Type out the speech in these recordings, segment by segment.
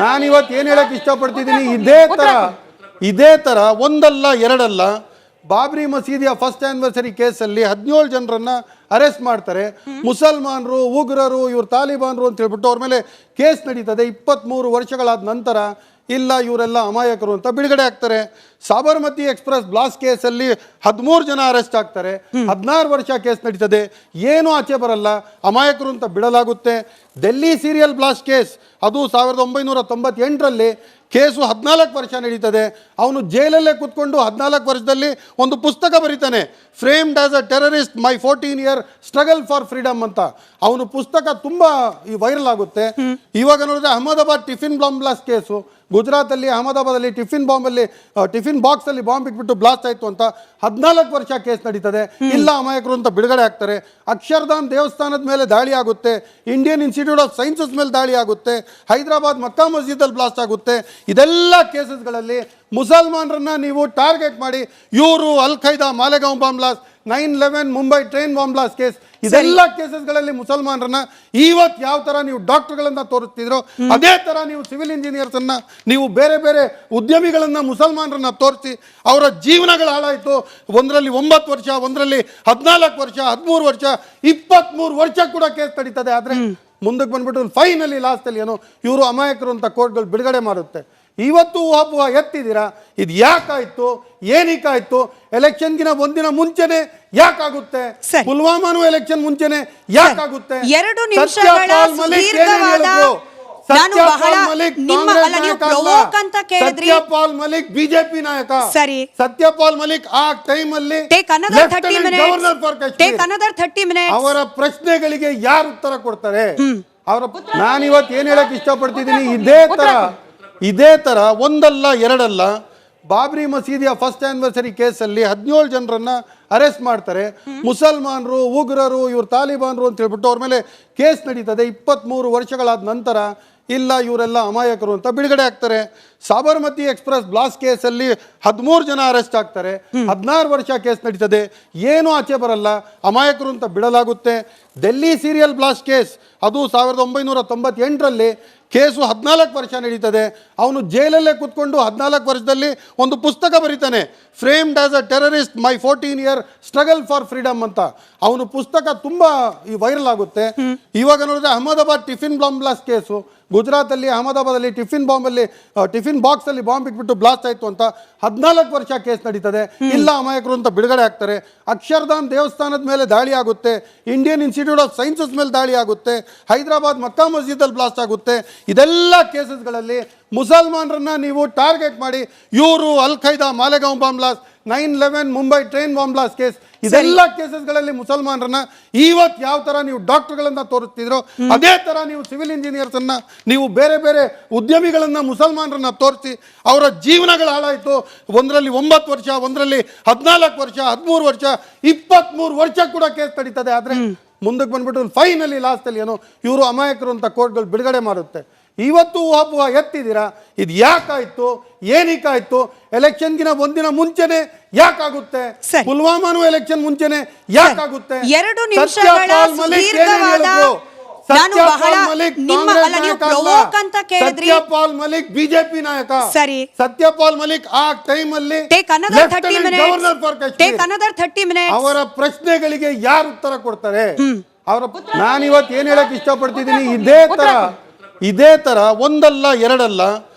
ನಾನಿವತ್ತು ಏನು ಹೇಳಕ್ ಇಷ್ಟಪಡ್ತಿದ್ದೀನಿ, ಇದೇ ತರ ಒಂದಲ್ಲ ಎರಡಲ್ಲ ಬಾಬ್ರಿ ಮಸೀದಿಯ ಫಸ್ಟ್ ಆನಿವರ್ಸರಿ ಕೇಸಲ್ಲಿ 17 ಜನರನ್ನ ಅರೆಸ್ಟ್ ಮಾಡ್ತಾರೆ. ಮುಸಲ್ಮಾನರು, ಉಗ್ರರು, ಇವ್ರು ತಾಲಿಬಾನ್ರು ಅಂತ ಹೇಳ್ಬಿಟ್ಟು ಅವ್ರ ಮೇಲೆ ಕೇಸ್ ನಡೀತದೆ. 23 ವರ್ಷಗಳಾದ ನಂತರ ಇಲ್ಲ ಇವರೆಲ್ಲ ಅಮಾಯಕರು ಅಂತ ಬಿಡುಗಡೆ ಆಗ್ತಾರೆ. ಸಾಬರ್ಮತಿ ಎಕ್ಸ್ಪ್ರೆಸ್ ಬ್ಲಾಸ್ಟ್ ಕೇಸಲ್ಲಿ 13 ಜನ ಅರೆಸ್ಟ್ ಆಗ್ತಾರೆ. 16 ವರ್ಷ ಕೇಸ್ ನಡೀತದೆ, ಏನು ಆಚೆ ಬರಲ್ಲ, ಅಮಾಯಕರು ಅಂತ ಬಿಡಲಾಗುತ್ತೆ. ಡೆಲ್ಲಿ ಸೀರಿಯಲ್ ಬ್ಲಾಸ್ಟ್ ಕೇಸ್ ಅದು 1998ರಲ್ಲಿ ಕೇಸು 14 ವರ್ಷ ನಡೀತದೆ. ಅವನು ಜೈಲಲ್ಲೇ ಕೂತ್ಕೊಂಡು 14 ವರ್ಷದಲ್ಲಿ ಒಂದು ಪುಸ್ತಕ ಬರೀತಾನೆ, framed as a terrorist my 14 year struggle for freedom ಅಂತ. ಅವನು ಪುಸ್ತಕ ತುಂಬಾ ವೈರಲ್ ಆಗುತ್ತೆ. ಇವಾಗ ನೋಡಿದ್ರೆ Ahmedabad tiffin bomb blast case, ಗುಜರಾತಲ್ಲಿ ಅಹಮದಾಬಾದಲ್ಲಿ ಟಿಫಿನ್ ಬಾಕ್ಸ್ ಅಲ್ಲಿ ಬಾಂಬ್ ಇಟ್ಬಿಟ್ಟು ಬ್ಲಾಸ್ಟ್ ಆಯ್ತು ಅಂತ 14 ವರ್ಷ ಕೇಸ್ ನಡೀತದೆ. ಇಲ್ಲ ಅಮಾಯಕರು ಅಂತ ಬಿಡುಗಡೆ ಆಗ್ತಾರೆ. ಅಕ್ಷರಧಾಮ್ ದೇವಸ್ಥಾನದ ಮೇಲೆ ದಾಳಿ ಆಗುತ್ತೆ, ಇಂಡಿಯನ್ ಇನ್ಸ್ಟಿಟ್ಯೂಟ್ ಆಫ್ ಸೈನ್ಸಸ್ ಮೇಲೆ ದಾಳಿ ಆಗುತ್ತೆ, ಹೈದರಾಬಾದ್ ಮಕ್ಕಾ ಮಸ್ಜಿದಲ್ಲಿ ಬ್ಲಾಸ್ಟ್ ಆಗುತ್ತೆ. ಇದೆಲ್ಲ ಕೇಸಸ್ಗಳಲ್ಲಿ ಮುಸಲ್ಮಾನರನ್ನ ನೀವು ಟಾರ್ಗೆಟ್ ಮಾಡಿ, ಇವರು Al Qaeda Malegaon bomb blast, 9/11 Mumbai train bomb blast case, ಇದೆಲ್ಲ ಕೇಸಸ್ಗಳಲ್ಲಿ ಮುಸಲ್ಮಾನರನ್ನ ಇವತ್ತು ಯಾವ ತರ ನೀವು ಡಾಕ್ಟರ್ಗಳನ್ನ ತೋರಿಸ್ತಿದ್ರು ಅದೇ ತರ ನೀವು ಸಿವಿಲ್ ಇಂಜಿನಿಯರ್ಸ್ ಅನ್ನ, ನೀವು ಬೇರೆ ಬೇರೆ ಉದ್ಯಮಿಗಳನ್ನ ಮುಸಲ್ಮಾನರನ್ನ ತೋರಿಸಿ ಅವರ ಜೀವನಗಳು ಹಾಳಾಯಿತು. ಒಂದರಲ್ಲಿ 9 ವರ್ಷ, ಒಂದರಲ್ಲಿ 14 ವರ್ಷ, 13 ವರ್ಷ, 23 ವರ್ಷ ಕೂಡ ಕೇಸ್ ನಡೀತದೆ. ಆದ್ರೆ ಮುಂದಕ್ಕೆ ಬಂದ್ಬಿಟ್ಟು ಫೈನಲಿ ಲಾಸ್ಟ್ ಅಲ್ಲಿ ಏನೋ ಇವರು ಅಮಾಯಕರು ಅಂತ ಕೋರ್ಟ್ಗಳು ಬಿಡುಗಡೆ ಮಾಡುತ್ತೆ. ಇವತ್ತು ಒಬ್ಬ ಎತ್ತಿದ್ದೀರಾ, ಇದು ಯಾಕಾಯ್ತು, ಏನಕ್ಕಾಯ್ತು? ಎಲೆಕ್ಷನ್ಗಿನ ಒಂದಿನ ಮುಂಚೆನೆ ಯಾಕಾಗುತ್ತೆ? ಪುಲ್ವಾಮಾನು ಎಲೆಕ್ಷನ್ ಮುಂಚೆನೆ ಯಾಕಾಗುತ್ತೆ? 2 ನಿಮಿಷಗಳ ದೀರ್ಘವಾದ ಸತ್ಯಪಾಲ್ ಮಲಿಕ್ ಬಿಜೆಪಿ ನಾಯಕ, ಸತ್ಯಪಾಲ್ ಮಲಿಕ್ ಆ ಟೈಮ್ ಅಲ್ಲಿ ಅವರ ಪ್ರಶ್ನೆಗಳಿಗೆ ಯಾರು ಉತ್ತರ ಕೊಡ್ತಾರೆ? ನಾನಿವತ್ತು ಏನ್ ಹೇಳಕ್ ಇಷ್ಟಪಡ್ತಿದ್ದೀನಿ, ಇದೇ ತರ ಒಂದಲ್ಲ ಎರಡಲ್ಲ ಬಾಬ್ರಿ ಮಸೀದಿಯ ಫಸ್ಟ್ ಆನಿವರ್ಸರಿ ಕೇಸಲ್ಲಿ 17 ಜನರನ್ನ ಅರೆಸ್ಟ್ ಮಾಡ್ತಾರೆ. ಮುಸಲ್ಮಾನರು, ಉಗ್ರರು, ಇವ್ರು ತಾಲಿಬಾನ್ರು ಅಂತ ಹೇಳ್ಬಿಟ್ಟು ಅವ್ರ ಮೇಲೆ ಕೇಸ್ ನಡೀತದೆ. 23 ವರ್ಷಗಳಾದ ನಂತರ ಇಲ್ಲ ಇವರೆಲ್ಲ ಅಮಾಯಕರು ಅಂತ ಬಿಡುಗಡೆ ಆಗ್ತಾರೆ. ಸಾಬರ್ಮತಿ ಎಕ್ಸ್ಪ್ರೆಸ್ ಬ್ಲಾಸ್ಟ್ ಕೇಸಲ್ಲಿ 13 ಜನ ಅರೆಸ್ಟ್ ಆಗ್ತಾರೆ. 16 ವರ್ಷ ಕೇಸ್ ನಡೀತದೆ, ಏನು ಆಚೆ ಬರಲ್ಲ, ಅಮಾಯಕರು ಅಂತ ಬಿಡಲಾಗುತ್ತೆ. ಡೆಲ್ಲಿ ಸೀರಿಯಲ್ ಬ್ಲಾಸ್ಟ್ ಕೇಸ್ ಅದು 1998ರಲ್ಲಿ ಕೇಸು 14 ವರ್ಷ ನಡೀತದೆ. ಅವನು ಜೈಲಲ್ಲೇ ಕೂತ್ಕೊಂಡು 14 ವರ್ಷದಲ್ಲಿ ಒಂದು ಪುಸ್ತಕ ಬರೀತಾನೆ, framed as a terrorist my 14 year struggle for freedom ಅಂತ. ಅವನು ಪುಸ್ತಕ ತುಂಬಾ ವೈರಲ್ ಆಗುತ್ತೆ. ಇವಾಗ ನೋಡಿದ್ರೆ Ahmedabad tiffin bomb blast case, ಗುಜರಾತಲ್ಲಿ ಅಹಮದಾಬಾದಲ್ಲಿ ಟಿಫಿನ್ ಬಾಕ್ಸ್ ಅಲ್ಲಿ ಬಾಂಬ್ ಇಟ್ಬಿಟ್ಟು ಬ್ಲಾಸ್ಟ್ ಆಯ್ತು ಅಂತ 14 ವರ್ಷ ಕೇಸ್ ನಡೀತದೆ. ಇಲ್ಲ ಅಮಾಯಕರು ಅಂತ ಬಿಡುಗಡೆ ಆಗ್ತಾರೆ. ಅಕ್ಷರಧಾಮ್ ದೇವಸ್ಥಾನದ ಮೇಲೆ ದಾಳಿ ಆಗುತ್ತೆ, ಇಂಡಿಯನ್ ಇನ್ಸ್ಟಿಟ್ಯೂಟ್ ಆಫ್ ಸೈನ್ಸಸ್ ಮೇಲೆ ದಾಳಿ ಆಗುತ್ತೆ, ಹೈದರಾಬಾದ್ ಮಕ್ಕಾ ಮಸ್ಜಿದಲ್ಲಿ ಬ್ಲಾಸ್ಟ್ ಆಗುತ್ತೆ. ಇದೆಲ್ಲ ಕೇಸಸ್ಗಳಲ್ಲಿ ಮುಸಲ್ಮಾನರನ್ನ ನೀವು ಟಾರ್ಗೆಟ್ ಮಾಡಿ, ಇವರು Al Qaeda Malegaon bomb blast, 9/11 Mumbai train bomb blast case, ಇದೆಲ್ಲ ಕೇಸಸ್ಗಳಲ್ಲಿ ಮುಸಲ್ಮಾನರನ್ನ ಇವತ್ತು ಯಾವ ತರ ನೀವು ಡಾಕ್ಟರ್ಗಳನ್ನ ತೋರಿಸ್ತಿದ್ರು ಅದೇ ತರ ನೀವು ಸಿವಿಲ್ ಇಂಜಿನಿಯರ್ಸ್ ಅನ್ನ, ನೀವು ಬೇರೆ ಬೇರೆ ಉದ್ಯಮಿಗಳನ್ನ ಮುಸಲ್ಮಾನರನ್ನ ತೋರಿಸಿ ಅವರ ಜೀವನಗಳು ಹಾಳಾಯಿತು. ಒಂದರಲ್ಲಿ 9 ವರ್ಷ, ಒಂದರಲ್ಲಿ 14 ವರ್ಷ, 13 ವರ್ಷ, 23 ವರ್ಷ ಕೂಡ ಕೇಸ್ ನಡೀತದೆ. ಆದ್ರೆ ಮುಂದಕ್ಕೆ ಬಂದ್ಬಿಟ್ಟು ಫೈನಲಿ ಲಾಸ್ಟ್ ಅಲ್ಲಿ ಏನೋ ಇವರು ಅಮಾಯಕರು ಅಂತ ಕೋರ್ಟ್ಗಳು ಬಿಡುಗಡೆ ಮಾಡುತ್ತೆ. ಇವತ್ತು ಒಬ್ಬ ಎತ್ತಿದ್ದೀರಾ, ಇದು ಯಾಕಾಯ್ತು, ಏನಕ್ಕಾಯ್ತು? ಎಲೆಕ್ಷನ್ಗಿನ ಒಂದಿನ ಮುಂಚೆನೆ ಯಾಕಾಗುತ್ತೆ? ಪುಲ್ವಾಮಾನು ಎಲೆಕ್ಷನ್ ಮುಂಚೆನೆ ಯಾಕಾಗುತ್ತೆ? 2 ನಿಮಿಷಗಳ ದೀರ್ಘವಾದ ಸತ್ಯಪಾಲ್ ಮಲಿಕ್ ಬಿಜೆಪಿ ನಾಯಕ, ಸತ್ಯಪಾಲ್ ಮಲಿಕ್ ಆ ಟೈಮ್ ಅಲ್ಲಿ ಅವರ ಪ್ರಶ್ನೆಗಳಿಗೆ ಯಾರು ಉತ್ತರ ಕೊಡ್ತಾರೆ? ನಾನಿವತ್ತು ಏನ್ ಹೇಳಕ್ ಇಷ್ಟಪಡ್ತಿದ್ದೀನಿ, ಇದೇ ತರ ಒಂದಲ್ಲ ಎರಡಲ್ಲ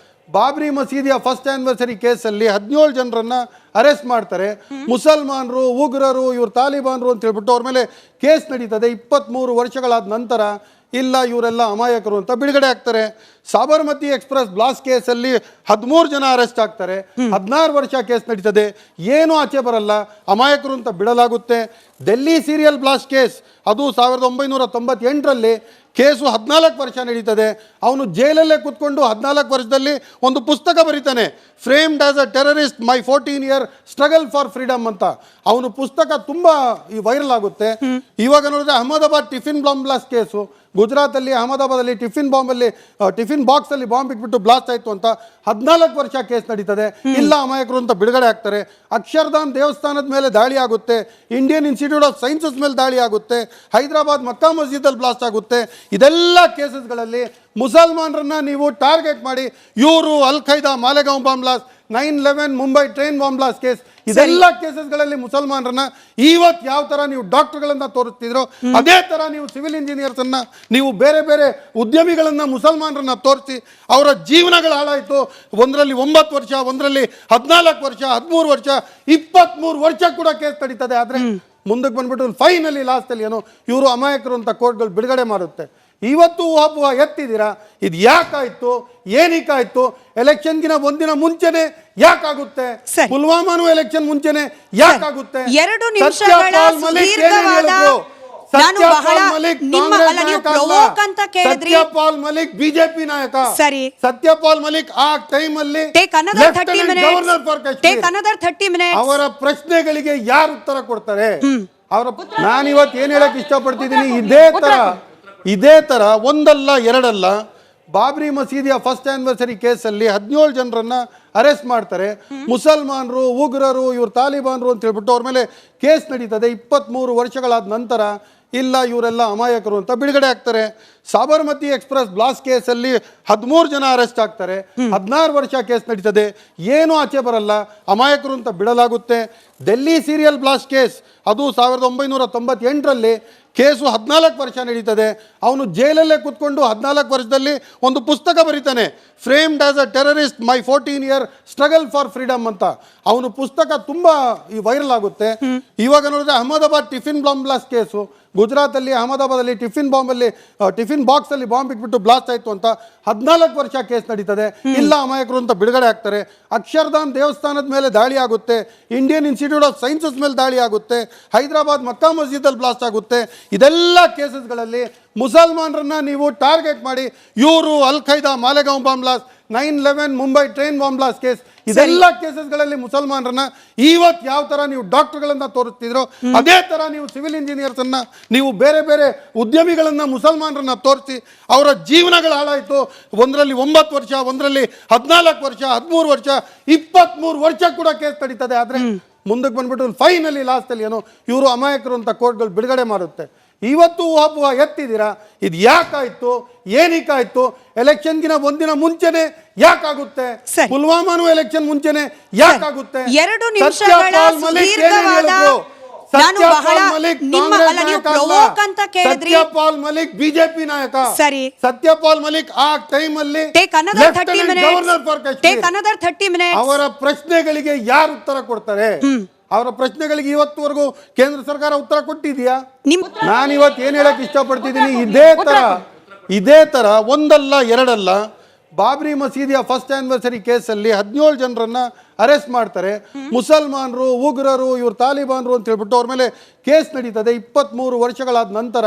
ಬಾಬ್ರಿ ಮಸೀದಿಯ ಫಸ್ಟ್ ಆನಿವರ್ಸರಿ ಕೇಸಲ್ಲಿ 17 ಜನರನ್ನ ಅರೆಸ್ಟ್ ಮಾಡ್ತಾರೆ. ಮುಸಲ್ಮಾನರು, ಉಗ್ರರು, ಇವ್ರು ತಾಲಿಬಾನ್ರು ಅಂತ ಹೇಳ್ಬಿಟ್ಟು ಅವ್ರ ಮೇಲೆ ಕೇಸ್ ನಡೀತದೆ. 23 ವರ್ಷಗಳಾದ ನಂತರ ಇಲ್ಲ ಇವರೆಲ್ಲ ಅಮಾಯಕರು ಅಂತ ಬಿಡುಗಡೆ ಆಗ್ತಾರೆ. ಸಾಬರ್ಮತಿ ಎಕ್ಸ್ಪ್ರೆಸ್ ಬ್ಲಾಸ್ಟ್ ಕೇಸಲ್ಲಿ 13 ಜನ ಅರೆಸ್ಟ್ ಆಗ್ತಾರೆ. 16 ವರ್ಷ ಕೇಸ್ ನಡೀತದೆ, ಏನು ಆಚೆ ಬರಲ್ಲ, ಅಮಾಯಕರು ಅಂತ ಬಿಡಲಾಗುತ್ತೆ. ಡೆಲ್ಲಿ ಸೀರಿಯಲ್ ಬ್ಲಾಸ್ಟ್ ಕೇಸ್ ಅದು 1998ರಲ್ಲಿ ಕೇಸು 14 ವರ್ಷ ನಡೀತದೆ. ಅವನು ಜೈಲಲ್ಲೇ ಕೂತ್ಕೊಂಡು 14 ವರ್ಷದಲ್ಲಿ ಒಂದು ಪುಸ್ತಕ ಬರೀತಾನೆ, framed as a terrorist my 14 year struggle for freedom ಅಂತ. ಅವನು ಪುಸ್ತಕ ತುಂಬಾ ವೈರಲ್ ಆಗುತ್ತೆ. ಇವಾಗ ನೋಡಿದ್ರೆ Ahmedabad tiffin bomb blast case, ಗುಜರಾತಲ್ಲಿ ಅಹಮದಾಬಾದಲ್ಲಿ ಟಿಫಿನ್ ಬಾಕ್ಸ್ ಅಲ್ಲಿ ಬಾಂಬ್ ಇಟ್ಬಿಟ್ಟು ಬ್ಲಾಸ್ಟ್ ಆಯ್ತು ಅಂತ 14 ವರ್ಷ ಕೇಸ್ ನಡೀತದೆ. ಇಲ್ಲ ಅಮಾಯಕರು ಅಂತ ಬಿಡುಗಡೆ ಆಗ್ತಾರೆ. ಅಕ್ಷರಧಾಮ್ ದೇವಸ್ಥಾನದ ಮೇಲೆ ದಾಳಿ ಆಗುತ್ತೆ, ಇಂಡಿಯನ್ ಇನ್ಸ್ಟಿಟ್ಯೂಟ್ ಆಫ್ ಸೈನ್ಸಸ್ ಮೇಲೆ ದಾಳಿ ಆಗುತ್ತೆ, ಹೈದರಾಬಾದ್ ಮಕ್ಕಾ ಮಸ್ಜಿದಲ್ಲಿ ಬ್ಲಾಸ್ಟ್ ಆಗುತ್ತೆ. ಇದೆಲ್ಲ ಕೇಸಸ್ಗಳಲ್ಲಿ ಮುಸಲ್ಮಾನರನ್ನ ನೀವು ಟಾರ್ಗೆಟ್ ಮಾಡಿ ಇವರು Al Qaeda Malegaon bomb blast, 9/11 Mumbai train bomb blast case, ಇದೆಲ್ಲ ಕೇಸಸ್ಗಳಲ್ಲಿ ಮುಸಲ್ಮಾನರನ್ನ ಇವತ್ತು ಯಾವ ತರ ನೀವು ಡಾಕ್ಟರ್ಗಳನ್ನ ತೋರಿಸ್ತಿದ್ರು ಅದೇ ತರ ನೀವು ಸಿವಿಲ್ ಇಂಜಿನಿಯರ್ಸ್ ಅನ್ನ, ನೀವು ಬೇರೆ ಬೇರೆ ಉದ್ಯಮಿಗಳನ್ನ ಮುಸಲ್ಮಾನರನ್ನ ತೋರಿಸಿ ಅವರ ಜೀವನಗಳು ಹಾಳಾಯಿತು. ಒಂದರಲ್ಲಿ 9 ವರ್ಷ, ಒಂದರಲ್ಲಿ 14 ವರ್ಷ, 13 ವರ್ಷ, 23 ವರ್ಷ ಕೂಡ ಕೇಸ್ ನಡೀತದೆ. ಆದ್ರೆ ಮುಂದಕ್ಕೆ ಬಂದ್ಬಿಟ್ಟು ಫೈನಲಿ ಲಾಸ್ಟ್ ಅಲ್ಲಿ ಏನೋ ಇವರು ಅಮಾಯಕರು ಅಂತ ಕೋರ್ಟ್ಗಳು ಬಿಡುಗಡೆ ಮಾಡುತ್ತೆ. ಇವತ್ತು ಒಬ್ಬ ಎತ್ತಿದ್ದೀರಾ, ಇದು ಯಾಕಾಯ್ತು, ಏನಕ್ಕಾಯ್ತು? ಎಲೆಕ್ಷನ್ಗಿನ ಒಂದಿನ ಮುಂಚೆನೆ ಯಾಕಾಗುತ್ತೆ? ಪುಲ್ವಾಮಾನು ಎಲೆಕ್ಷನ್ ಮುಂಚೆನೆ ಯಾಕಾಗುತ್ತೆ? 2 ನಿಮಿಷಗಳ ಸುದೀರ್ಘವಾದ ಸತ್ಯಪಾಲ್ ಮಲಿಕ್ ಬಿಜೆಪಿ ನಾಯಕ. ಸರಿ, ಸತ್ಯಪಾಲ್ ಮಲಿಕ್ ಆ ಟೈಮ್ ಅಲ್ಲಿ ಗವರ್ನರ್ ಫಾರ್ ಕಾಶ್ಮೀರ್. ಅವರ ಪ್ರಶ್ನೆಗಳಿಗೆ ಯಾರು ಉತ್ತರ ಕೊಡ್ತಾರೆ? ನಾನಿವತ್ತು ಏನ್ ಹೇಳಕ್ ಇಷ್ಟಪಡ್ತಿದ್ದೀನಿ, ಇದೇ ತರ ಒಂದಲ್ಲ ಎರಡಲ್ಲ ಬಾಬ್ರಿ ಮಸೀದಿಯ ಫಸ್ಟ್ ಆನಿವರ್ಸರಿ ಕೇಸಲ್ಲಿ 17 ಜನರನ್ನ ಅರೆಸ್ಟ್ ಮಾಡ್ತಾರೆ. ಮುಸಲ್ಮಾನರು, ಉಗ್ರರು, ಇವ್ರು ತಾಲಿಬಾನ್ರು ಅಂತ ಹೇಳ್ಬಿಟ್ಟು ಅವ್ರ ಮೇಲೆ ಕೇಸ್ ನಡೀತದೆ. 23 ವರ್ಷಗಳಾದ ನಂತರ ಇಲ್ಲ ಇವರೆಲ್ಲ ಅಮಾಯಕರು ಅಂತ ಬಿಡುಗಡೆ ಆಗ್ತಾರೆ. ಸಾಬರ್ಮತಿ ಎಕ್ಸ್ಪ್ರೆಸ್ ಬ್ಲಾಸ್ಟ್ ಕೇಸಲ್ಲಿ 13 ಜನ ಅರೆಸ್ಟ್ ಆಗ್ತಾರೆ. 16 ವರ್ಷ ಕೇಸ್ ನಡೀತದೆ, ಏನು ಆಚೆ ಬರಲ್ಲ, ಅಮಾಯಕರು ಅಂತ ಬಿಡಲಾಗುತ್ತೆ. ಡೆಲ್ಲಿ ಸೀರಿಯಲ್ ಬ್ಲಾಸ್ಟ್ ಕೇಸ್ ಅದು 1998ರಲ್ಲಿ ಕೇಸು 14 ವರ್ಷ ನಡೀತದೆ. ಅವನು ಜೈಲಲ್ಲೇ ಕೂತ್ಕೊಂಡು 14 ವರ್ಷದಲ್ಲಿ ಒಂದು ಪುಸ್ತಕ ಬರೀತಾನೆ, framed as a terrorist my 14-year struggle for freedom ಅಂತ. ಅವನು ಪುಸ್ತಕ ತುಂಬಾ ವೈರಲ್ ಆಗುತ್ತೆ. ಇವಾಗ ನೋಡಿದ್ರೆ Ahmedabad tiffin bomb blast case, ಗುಜರಾತಲ್ಲಿ ಅಹಮದಾಬಾದಲ್ಲಿ ಟಿಫಿನ್ ಬಾಕ್ಸ್ ಅಲ್ಲಿ ಬಾಂಬ್ ಇಟ್ಬಿಟ್ಟು ಬ್ಲಾಸ್ಟ್ ಆಯ್ತು ಅಂತ 14 ವರ್ಷ ಕೇಸ್ ನಡೀತದೆ. ಇಲ್ಲ ಅಮಾಯಕರು ಅಂತ ಬಿಡುಗಡೆ ಆಗ್ತಾರೆ. ಅಕ್ಷರಧಾಮ್ ದೇವಸ್ಥಾನದ ಮೇಲೆ ದಾಳಿ ಆಗುತ್ತೆ, ಇಂಡಿಯನ್ ಇನ್ಸ್ಟಿಟ್ಯೂಟ್ ಆಫ್ ಸೈನ್ಸಸ್ ಮೇಲೆ ದಾಳಿ ಆಗುತ್ತೆ, ಹೈದರಾಬಾದ್ ಮಕ್ಕಾ ಮಸ್ಜಿದಲ್ಲಿ ಬ್ಲಾಸ್ಟ್ ಆಗುತ್ತೆ. ಇದೆಲ್ಲ ಕೇಸಸ್ಗಳಲ್ಲಿ ಮುಸಲ್ಮಾನರನ್ನ ನೀವು ಟಾರ್ಗೆಟ್ ಮಾಡಿ ಇವರು Al Qaeda Malegaon bomb blast, 9/11 Mumbai train bomb blast case, ಇದೆಲ್ಲ ಕೇಸಸ್ಗಳಲ್ಲಿ ಮುಸಲ್ಮಾನರನ್ನ ಇವತ್ತು ಯಾವ ತರ ನೀವು ಡಾಕ್ಟರ್ಗಳನ್ನ ತೋರಿಸ್ತಿದ್ರು ಅದೇ ತರ ನೀವು ಸಿವಿಲ್ ಇಂಜಿನಿಯರ್ಸ್ ಅನ್ನ, ನೀವು ಬೇರೆ ಬೇರೆ ಉದ್ಯಮಿಗಳನ್ನ ಮುಸಲ್ಮಾನರನ್ನ ತೋರಿಸಿ ಅವರ ಜೀವನಗಳು ಹಾಳಾಯಿತು. ಒಂದರಲ್ಲಿ 9 ವರ್ಷ, ಒಂದರಲ್ಲಿ 14 ವರ್ಷ, 13 ವರ್ಷ, 23 ವರ್ಷ ಕೂಡ ಕೇಸ್ ನಡೀತದೆ. ಆದ್ರೆ ಮುಂದಕ್ಕೆ ಬಂದ್ಬಿಟ್ಟು ಫೈನಲಿ ಲಾಸ್ಟ್ ಅಲ್ಲಿ ಏನೋ ಇವರು ಅಮಾಯಕರು ಅಂತ ಕೋರ್ಟ್ಗಳು ಬಿಡುಗಡೆ ಮಾಡುತ್ತೆ. ಇವತ್ತು ಒಬ್ಬ ಎತ್ತಿದ್ದೀರಾ, ಇದು ಯಾಕಾಯ್ತು, ಏನಕ್ಕಾಯ್ತು? ಎಲೆಕ್ಷನ್ಗಿನ ಒಂದಿನ ಮುಂಚೆನೆ ಯಾಕಾಗುತ್ತೆ? ಪುಲ್ವಾಮಾನು ಎಲೆಕ್ಷನ್ ಮುಂಚೆನೆ ಯಾಕಾಗುತ್ತೆ? 2 ನಿಮಿಷಗಳ ಸುದೀರ್ಘವಾದ ಸತ್ಯಪಾಲ್ ಮಲಿಕ್ ಬಿಜೆಪಿ ನಾಯಕ. ಸರಿ, ಸತ್ಯಪಾಲ್ ಮಲಿಕ್ ಆ ಟೈಮ್ ಅಲ್ಲಿ ಗವರ್ನರ್ ಫಾರ್ ಕಾಶ್ಮೀರ್. ಅವರ ಪ್ರಶ್ನೆಗಳಿಗೆ ಯಾರು ಉತ್ತರ ಕೊಡ್ತಾರೆ? ಅವರ ಪ್ರಶ್ನೆಗಳಿಗೆ ಇವತ್ತುವರೆಗೂ ಕೇಂದ್ರ ಸರ್ಕಾರ ಉತ್ತರ ಕೊಟ್ಟಿದೆಯಾ? ನಾನಿವತ್ತು ಏನ್ ಹೇಳಕ್ ಇಷ್ಟಪಡ್ತಿದ್ದೀನಿ, ಇದೇ ತರ ಒಂದಲ್ಲ ಎರಡಲ್ಲ ಬಾಬ್ರಿ ಮಸೀದಿಯ ಫಸ್ಟ್ ಆನಿವರ್ಸರಿ ಕೇಸಲ್ಲಿ 17 ಜನರನ್ನ ಅರೆಸ್ಟ್ ಮಾಡ್ತಾರೆ. ಮುಸಲ್ಮಾನರು, ಉಗ್ರರು, ಇವ್ರು ತಾಲಿಬಾನ್ರು ಅಂತ ಹೇಳ್ಬಿಟ್ಟು ಅವ್ರ ಮೇಲೆ ಕೇಸ್ ನಡೀತದೆ. 23 ವರ್ಷಗಳಾದ ನಂತರ